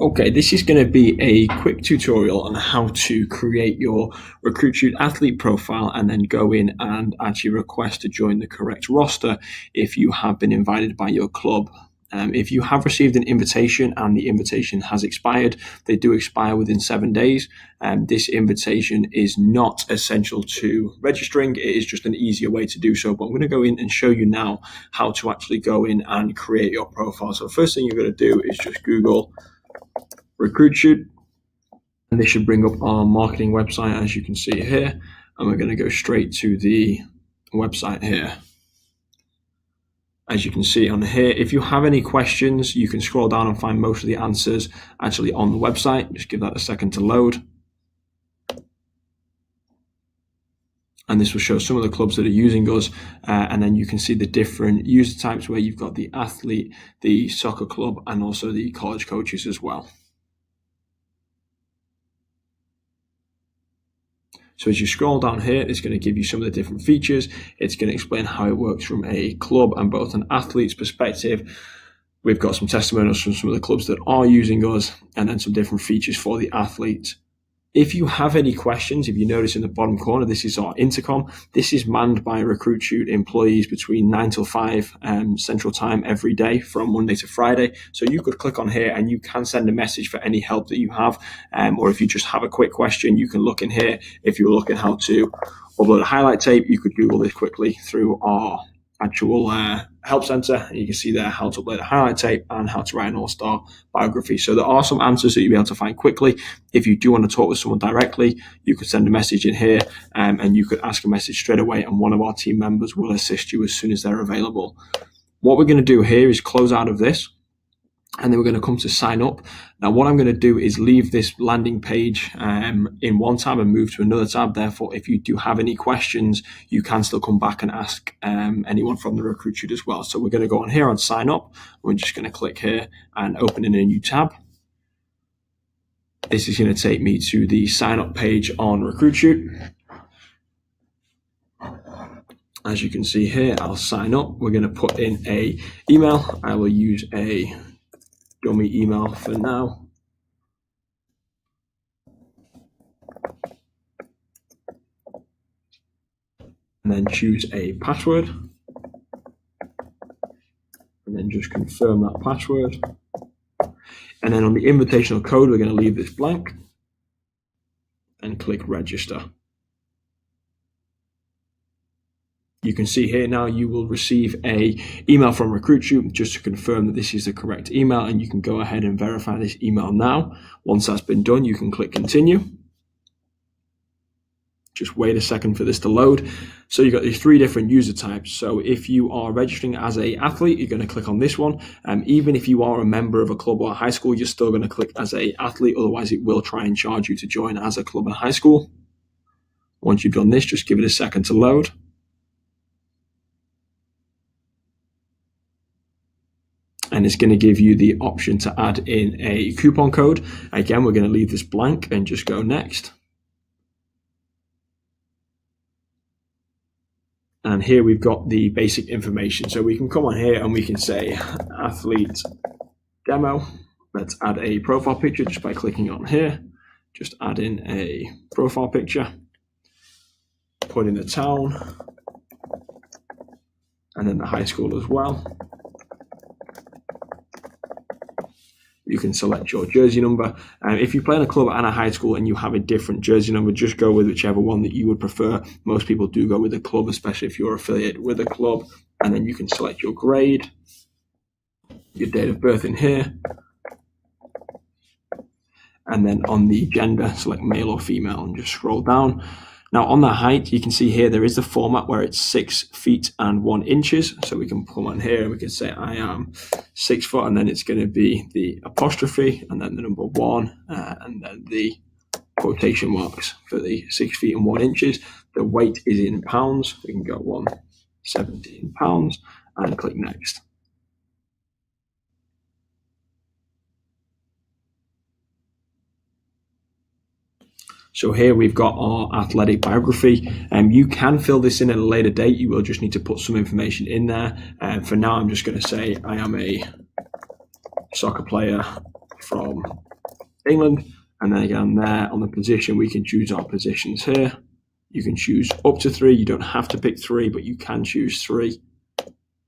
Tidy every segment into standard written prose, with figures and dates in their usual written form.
Okay, this is going to be a quick tutorial on how to create your RecruitChute athlete profile and then go in and actually request to join the correct roster if you have been invited by your club. If you have received an invitation and the invitation has expired, they do expire within 7 days. This invitation is not essential to registering. It is just an easier way to do so. But I'm going to go in and show you now how to actually go in and create your profile. So the first thing you're going to do is just Google RecruitChute, and this should bring up our marketing website, as you can see here, and we're going to go straight to the website here. As you can see on here, if you have any questions, you can scroll down and find most of the answers actually on the website. Just give that a second to load. And this will show some of the clubs that are using us, and then you can see the different user types where you've got the athlete, the soccer club, and also the college coaches as well. So as you scroll down here, it's going to give you some of the different features. It's going to explain how it works from a club and both an athlete's perspective. We've got some testimonials from some of the clubs that are using us, and then some different features for the athletes. If you have any questions, if you notice in the bottom corner, this is our intercom. This is manned by RecruitChute employees between 9 till 5 Central Time every day from Monday to Friday. So you could click on here and you can send a message for any help that you have. Or if you just have a quick question, you can look in here. If you're looking how to upload a highlight tape, you could Google this quickly through our actual help center. You can see there how to upload a highlight tape and how to write an all-star biography. So there are some answers that you'll be able to find quickly. If you do want to talk with someone directly, you could send a message in here, and you could ask a message straight away, and one of our team members will assist you as soon as they're available. What we're going to do here is close out of this, and then we're going to come to sign up. Now, what I'm going to do is leave this landing page in one tab and move to another tab. Therefore, if you do have any questions, you can still come back and ask anyone from the RecruitChute as well. So we're going to go on here on sign up. We're just going to click here and open in a new tab. This is going to take me to the sign up page on RecruitChute. As you can see here, I'll sign up. We're going to put in a email. I will use a dummy email for now. And then choose a password. And then just confirm that password. And then on the invitational code, we're going to leave this blank and click register. You can see here now you will receive an email from RecruitChute just to confirm that this is the correct email, and you can go ahead and verify this email now. Once that's been done, you can click continue. Just wait a second for this to load. So you've got these 3 different user types. So if you are registering as an athlete, you're going to click on this one. Even if you are a member of a club or a high school, you're still going to click as an athlete. Otherwise, it will try and charge you to join as a club and high school. Once you've done this, just give it a second to load. And it's going to give you the option to add in a coupon code. Again, we're going to leave this blank and just go next. And here we've got the basic information. So we can come on here and we can say athlete demo. Let's add a profile picture just by clicking on here. Just add in a profile picture. Put in the town. And then the high school as well. You can select your jersey number. If you play in a club and a high school and you have a different jersey number, just go with whichever one that you would prefer. Most people do go with the club, especially if you're affiliated with a club. And then you can select your grade, your date of birth in here. And then on the gender, select male or female and just scroll down. Now on the height, you can see here there is the format where it's 6 feet and 1 inches. So we can come on here and we can say I am 6 foot, and then it's going to be the apostrophe and then the number 1 and then the quotation marks for the 6 feet and 1 inches. The weight is in pounds. We can go 117 pounds and click next. So here we've got our athletic biography. You can fill this in at a later date. You will just need to put some information in there. For now, I'm just going to say I am a soccer player from England. And then again there on the position, we can choose our positions here. You can choose up to 3. You don't have to pick 3, but you can choose 3.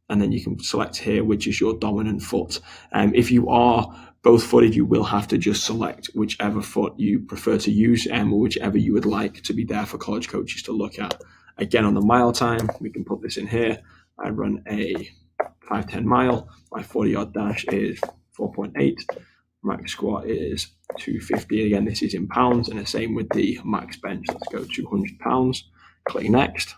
And then you can select here which is your dominant foot. If you are both footed, you will have to just select whichever foot you prefer to use or whichever you would like to be there for college coaches to look at. Again, on the mile time, we can put this in here. I run a 5:10 mile. My 40-yard dash is 4.8. Max squat is 250. Again, this is in pounds, and the same with the max bench. Let's go 200 pounds. Click next.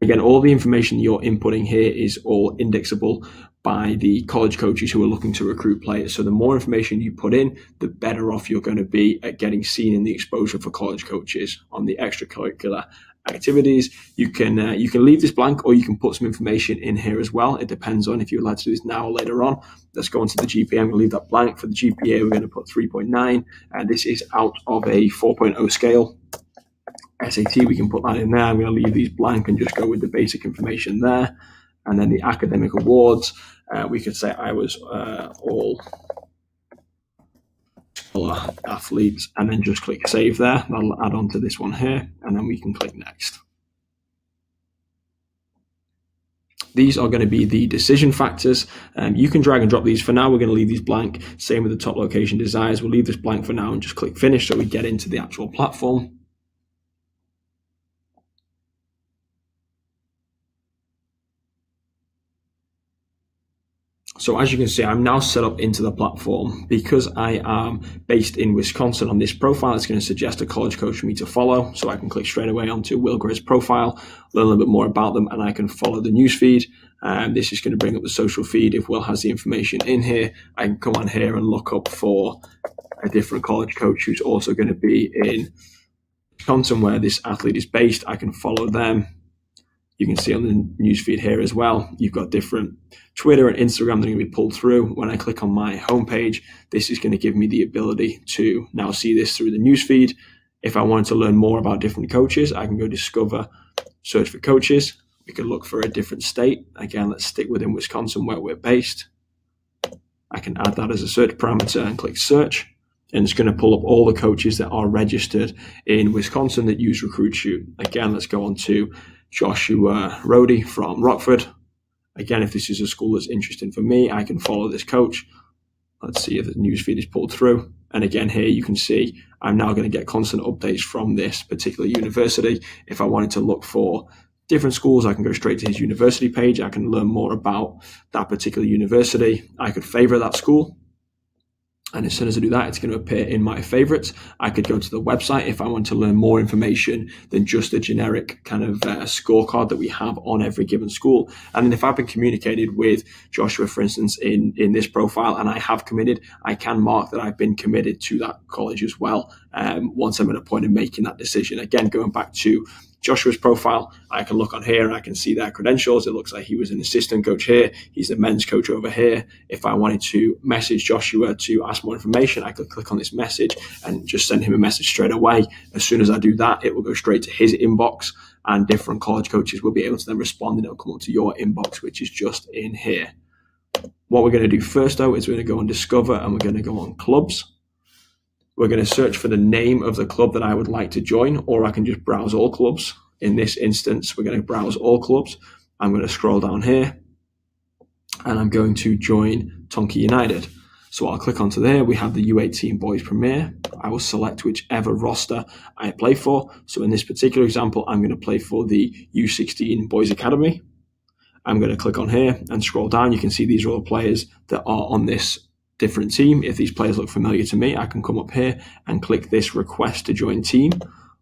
Again, all the information you're inputting here is all indexable by the college coaches who are looking to recruit players. So the more information you put in, the better off you're going to be at getting seen in the exposure for college coaches. On the extracurricular activities, you can leave this blank, or you can put some information in here as well. It depends on if you'd like to do this now or later on. Let's go into the GPA. I'm going to leave that blank. For the GPA, we're going to put 3.9, and this is out of a 4.0 scale. SAT, we can put that in there. I'm going to leave these blank and just go with the basic information there. And then the academic awards, we could say I was all athletes, and then just click save there. That'll add on to this one here, and then we can click next. These are going to be the decision factors. You can drag and drop these. For now, we're going to leave these blank. Same with the top location desires. We'll leave this blank for now and just click finish so we get into the actual platform. So as you can see, I'm now set up into the platform. Because I am based in Wisconsin on this profile, it's going to suggest a college coach for me to follow. So I can click straight away onto Will Gray's profile, learn a little bit more about them, and I can follow the newsfeed. This is going to bring up the social feed. If Will has the information in here, I can come on here and look up for a different college coach who's also going to be in Wisconsin, where this athlete is based. I can follow them. You can see on the newsfeed here as well, you've got different Twitter and Instagram that are going to be pulled through. When I click on my homepage, this is going to give me the ability to now see this through the newsfeed. If I wanted to learn more about different coaches, I can go discover, search for coaches. We could look for a different state. Again, let's stick within Wisconsin where we're based. I can add that as a search parameter and click search. And it's going to pull up all the coaches that are registered in Wisconsin that use RecruitChute. Again, let's go on to Joshua Rohde from Rockford. Again, if this is a school that's interesting for me, I can follow this coach. Let's see if the newsfeed is pulled through. And again, here you can see I'm now going to get constant updates from this particular university. If I wanted to look for different schools, I can go straight to his university page. I can learn more about that particular university. I could favorite that school. And as soon as I do that, it's going to appear in my favorites. I could go to the website if I want to learn more information than just the generic kind of scorecard that we have on every given school. And then if I've been communicated with Joshua, for instance, in this profile, and I have committed, I can mark that I've been committed to that college as well once I'm at a point of making that decision. Again, going back to Joshua's profile, I can look on here and I can see their credentials. It looks like he was an assistant coach here. He's the men's coach over here. If I wanted to message Joshua to ask more information, I could click on this message and just send him a message straight away. As soon as I do that, it will go straight to his inbox, and different college coaches will be able to then respond, and it'll come up to your inbox, which is just in here. What we're going to do first, though, is we're going to go on Discover, and we're going to go on Clubs. We're going to search for the name of the club that I would like to join, or I can just browse all clubs. In this instance, we're going to browse all clubs. I'm going to scroll down here, and I'm going to join Tonka United. So I'll click onto there. We have the U18 Boys Premier. I will select whichever roster I play for. So in this particular example, I'm going to play for the U16 Boys Academy. I'm going to click on here and scroll down. You can see these are all the players that are on this different team. If these players look familiar to me, I can come up here and click this request to join team.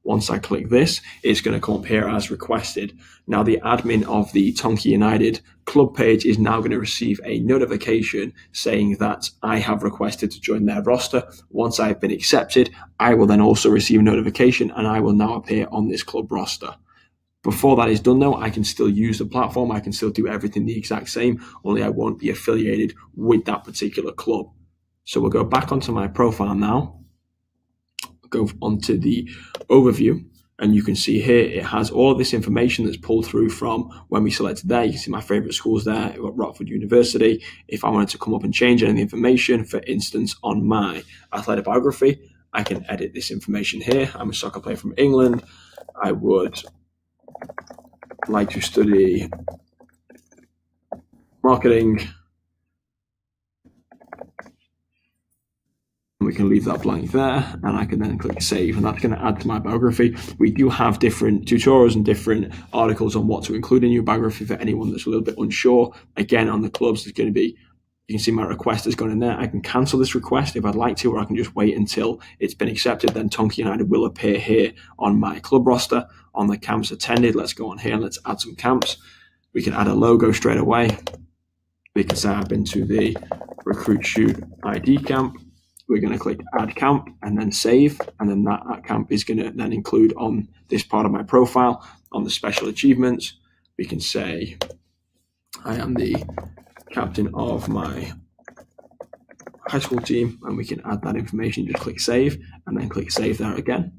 Once I click this, it's going to come up here as requested. Now the admin of the Tonka United club page is now going to receive a notification saying that I have requested to join their roster. Once I've been accepted, I will then also receive a notification, and I will now appear on this club roster. Before that is done, though, I can still use the platform. I can still do everything the exact same, only I won't be affiliated with that particular club. So we'll go back onto my profile now, go onto the overview, And you can see here, it has all of this information that's pulled through from when we selected there. You can see my favorite schools there. I've got Rockford University. If I wanted to come up and change any of the information, for instance, on my athletic biography, I can edit this information here. I'm a soccer player from England. I would like to study marketing. We can leave that blank there, and I can then click save, and that's going to add to my biography. We do have different tutorials and different articles on what to include in your biography for anyone that's a little bit unsure. Again, on the clubs, there's going to be, you can see my request has gone in there. I can cancel this request if I'd like to, or I can just wait until it's been accepted. Then Tonka United will appear here on my club roster. On the camps attended, let's go on here and let's add some camps. We can add a logo straight away. We can say I've been to the RecruitChute ID camp. We're going to click add camp and then save, and then that camp is going to then include on this part of my profile. On the special achievements, we can say I am the captain of my high school team, and we can add that information. Just click save and then click save there again.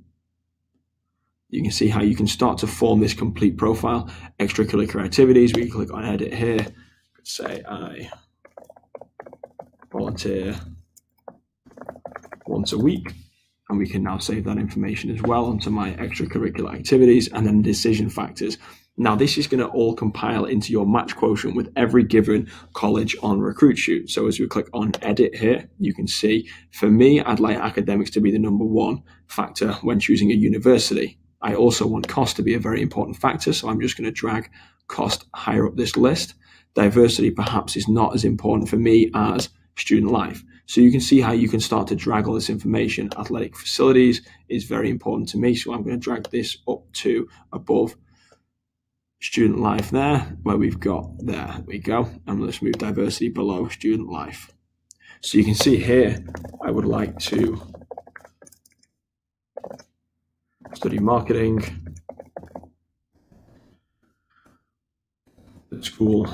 You can see how you can start to form this complete profile. Extracurricular activities, we can click on edit here, say I volunteer once a week, and we can now save that information as well onto my extracurricular activities, and then decision factors. Now this is going to all compile into your match quotient with every given college on RecruitChute. So as we click on edit here, you can see for me, I'd like academics to be the number one factor when choosing a university. I also want cost to be a very important factor, so I'm just going to drag cost higher up this list. Diversity perhaps is not as important for me as student life. So you can see how you can start to drag all this information. Athletic facilities is very important to me, so I'm going to drag this up to above student life there, where we've got, there we go, and let's move diversity below student life. So you can see here, I would like to study marketing. The school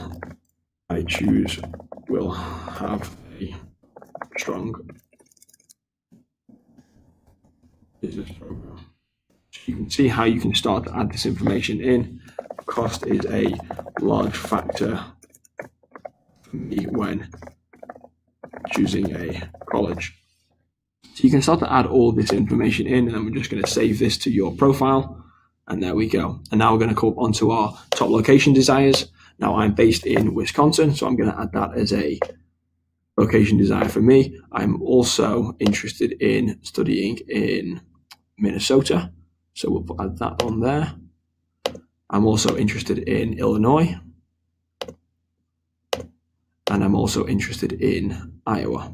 I choose will have a strong business program. So you can see how you can start to add this information in. Cost is a large factor for me when choosing a college. So you can start to add all this information in, and then we're just going to save this to your profile, and there we go. And now we're going to come up onto our top location desires. Now I'm based in Wisconsin, so I'm going to add that as a location desire for me. I'm also interested in studying in Minnesota, so we'll add that on there. I'm also interested in Illinois, and I'm also interested in Iowa.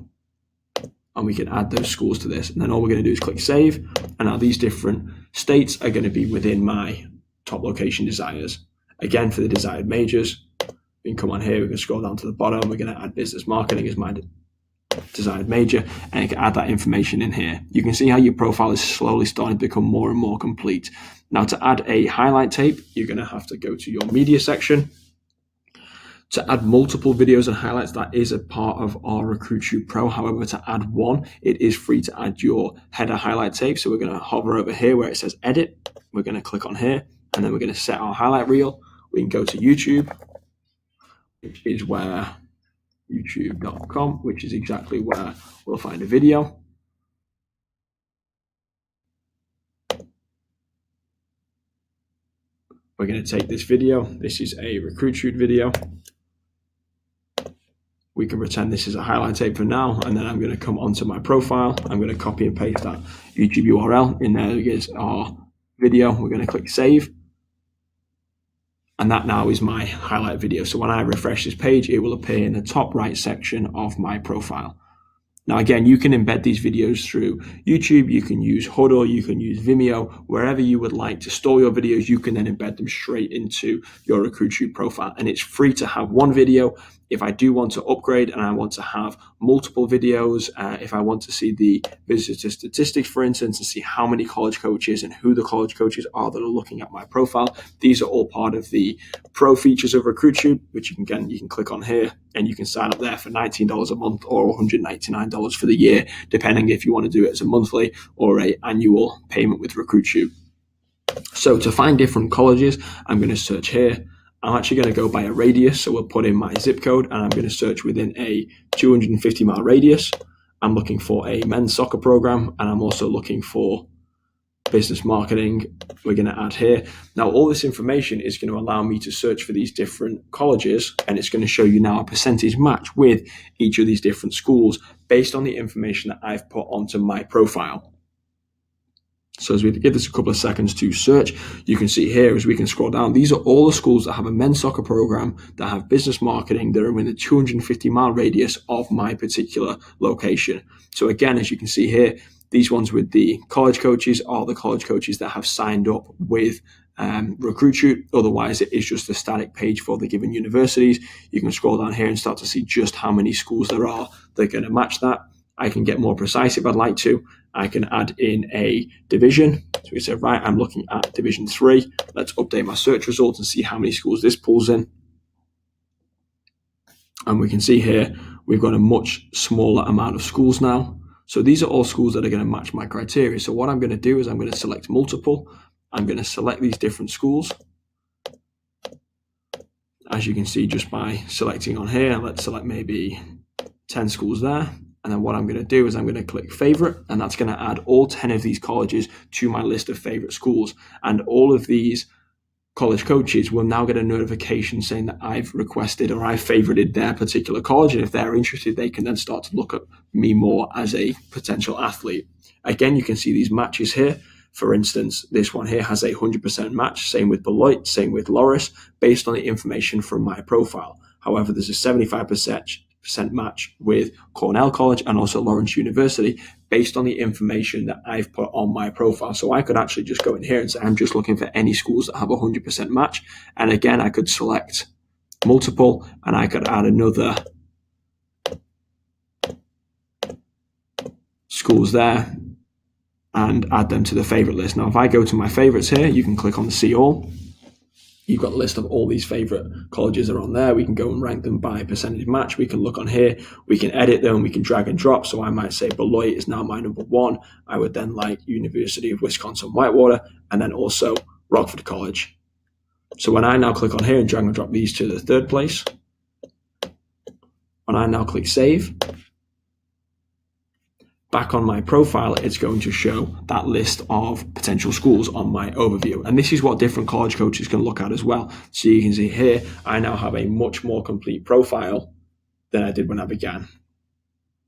And we can add those schools to this, and then all we're going to do is click save, and now these different states are going to be within my top location desires. Again, for the desired majors, we can come on here, we can scroll down to the bottom, we're going to add business marketing as my desired major, and you can add that information in here. You can see how your profile is slowly starting to become more and more complete. Now to add a highlight tape, you're going to have to go to your media section. To add multiple videos and highlights, that is a part of our RecruitChute Pro. However, to add one, it is free to add your header highlight tape. So we're going to hover over here where it says edit. We're going to click on here, and then we're going to set our highlight reel. We can go to YouTube, which is where youtube.com, which is exactly where we'll find a video. We're going to take this video. This is a RecruitChute video. We can pretend this is a highlight tape for now, and then I'm going to come onto my profile. I'm going to copy and paste that YouTube URL. In there is our video. We're going to click save. And that now is my highlight video. So when I refresh this page, it will appear in the top right section of my profile. Now, again, you can embed these videos through YouTube. You can use Huddle, you can use Vimeo, wherever you would like to store your videos. You can then embed them straight into your RecruitChute profile. And it's free to have one video. If I do want to upgrade and I want to have multiple videos, if I want to see the visitor statistics, for instance, and see how many college coaches and who the college coaches are that are looking at my profile, these are all part of the pro features of RecruitChute, which you can click on here, and you can sign up there for $19 a month or $199 for the year, depending if you want to do it as a monthly or an annual payment with RecruitChute. So to find different colleges, I'm going to search here. I'm actually going to go by a radius. So we'll put in my zip code and I'm going to search within a 250-mile radius. I'm looking for a men's soccer program and I'm also looking for business marketing. We're going to add here. Now, all this information is going to allow me to search for these different colleges, and it's going to show you now a percentage match with each of these different schools based on the information that I've put onto my profile. So as we give this a couple of seconds to search, you can see here as we can scroll down, these are all the schools that have a men's soccer program, that have business marketing, that are within a 250-mile radius of my particular location. So again, as you can see here, these ones with the college coaches are the college coaches that have signed up with RecruitChute. Otherwise, it is just a static page for the given universities. You can scroll down here and start to see just how many schools there are that are going to match that. I can get more precise if I'd like to. I can add in a division. So we say, right, I'm looking at Division 3. Let's update my search results and see how many schools this pulls in. And we can see here, we've got a much smaller amount of schools now. So these are all schools that are going to match my criteria. So what I'm going to do is I'm going to select multiple. I'm going to select these different schools. As you can see, just by selecting on here, let's select maybe 10 schools there. And then what I'm going to do is I'm going to click favorite, and that's going to add all 10 of these colleges to my list of favorite schools. And all of these college coaches will now get a notification saying that I've requested or I've favorited their particular college. And if they're interested, they can then start to look at me more as a potential athlete. Again, you can see these matches here. For instance, this one here has a 100% match, same with Beloit, same with Loris, based on the information from my profile. However, there's a 75% match with Cornell College and also Lawrence University based on the information that I've put on my profile. So I could actually just go in here and say, I'm just looking for any schools that have a 100% match. And again, I could select multiple and I could add another schools there and add them to the favorite list. Now, if I go to my favorites here, you can click on the see all. You've got a list of all these favorite colleges that are on there. We can go and rank them by percentage match. We can look on here. We can edit them. We can drag and drop. So I might say Beloit is now my number 1. I would then like University of Wisconsin-Whitewater and then also Rockford College. So when I now click on here and drag and drop these to the 3rd place, when I now click save, back on my profile, it's going to show that list of potential schools on my overview. And this is what different college coaches can look at as well. So you can see here, I now have a much more complete profile than I did when I began.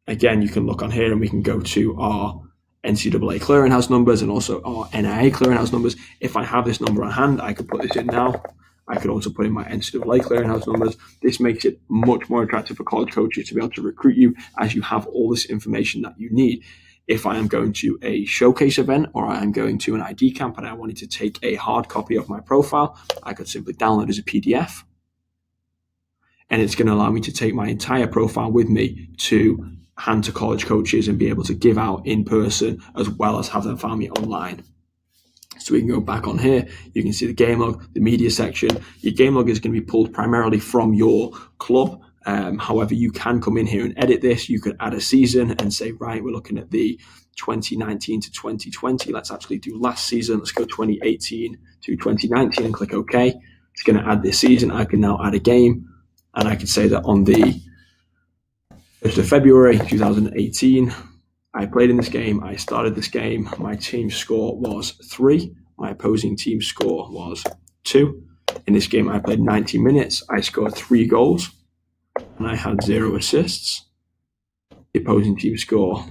Again, you can look on here and we can go to our NCAA clearinghouse numbers and also our NIA clearinghouse numbers. If I have this number on hand, I could put this in now. I could also put in my NCAA clearinghouse numbers. This makes it much more attractive for college coaches to be able to recruit you as you have all this information that you need. If I am going to a showcase event or I am going to an ID camp and I wanted to take a hard copy of my profile, I could simply download as a PDF. And it's going to allow me to take my entire profile with me to hand to college coaches and be able to give out in person as well as have them find me online. So we can go back on here. You can see the game log, the media section. Your game log is going to be pulled primarily from your club. However, you can come in here and edit this. You could add a season and say, right, we're looking at the 2019 to 2020. Let's actually do last season. Let's go 2018 to 2019 and click OK. It's going to add this season. I can now add a game. And I can say that on the 1st of February 2018, I played in this game. I started this game. My team score was 3. My opposing team score was 2. In this game, I played 90 minutes. I scored 3 goals and I had 0 assists. The opposing team score,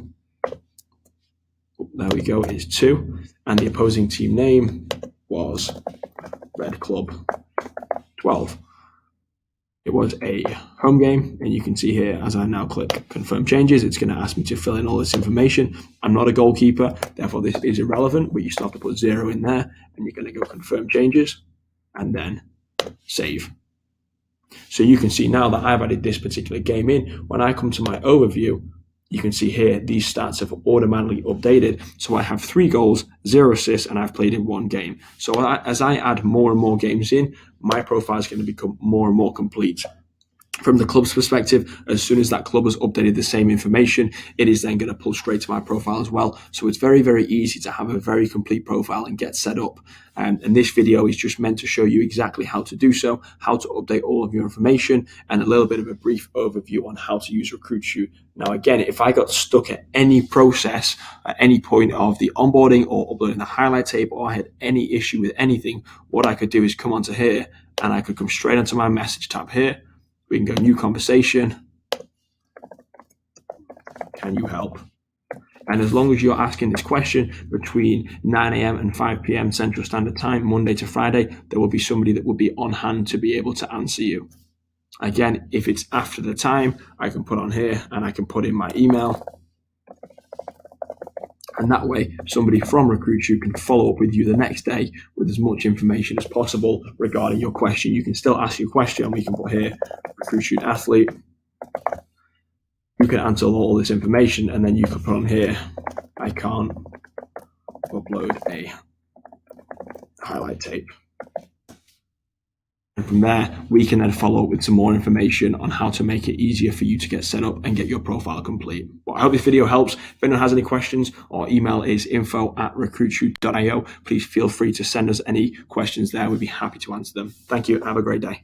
there we go, is 2. And the opposing team name was Red Club 12. It was a home game, and you can see here as I now click confirm changes, it's going to ask me to fill in all this information. I'm not a goalkeeper, therefore this is irrelevant, but you still have to put 0 in there, and you're going to go confirm changes and then save. So you can see now that I've added this particular game in. When I come to my overview, you can see here these stats have automatically updated. So I have 3 goals, 0 assists, and I've played in 1 game. So as I add more and more games in, my profile is going to become more and more complete. From the club's perspective, as soon as that club has updated the same information, it is then going to pull straight to my profile as well. So it's very, very easy to have a very complete profile and get set up. And this video is just meant to show you exactly how to do so, how to update all of your information, and a little bit of a brief overview on how to use RecruitChute. Now, again, if I got stuck at any process, at any point of the onboarding or uploading the highlight tape, or I had any issue with anything, what I could do is come onto here and I could come straight onto my message tab here. We can go new conversation. Can you help? And as long as you're asking this question between 9 a.m. and 5 p.m. Central Standard Time, Monday to Friday, there will be somebody that will be on hand to be able to answer you. Again, if it's after the time, I can put on here and I can put in my email. And that way, somebody from RecruitChute can follow up with you the next day with as much information as possible regarding your question. You can still ask your question. We can put here, RecruitChute athlete. You can answer all this information, and then you can put on here, I can't upload a highlight tape. And from there, we can then follow up with some more information on how to make it easier for you to get set up and get your profile complete. Well, I hope this video helps. If anyone has any questions, our email is info@recruitchute.io. Please feel free to send us any questions there. We'd be happy to answer them. Thank you and have a great day.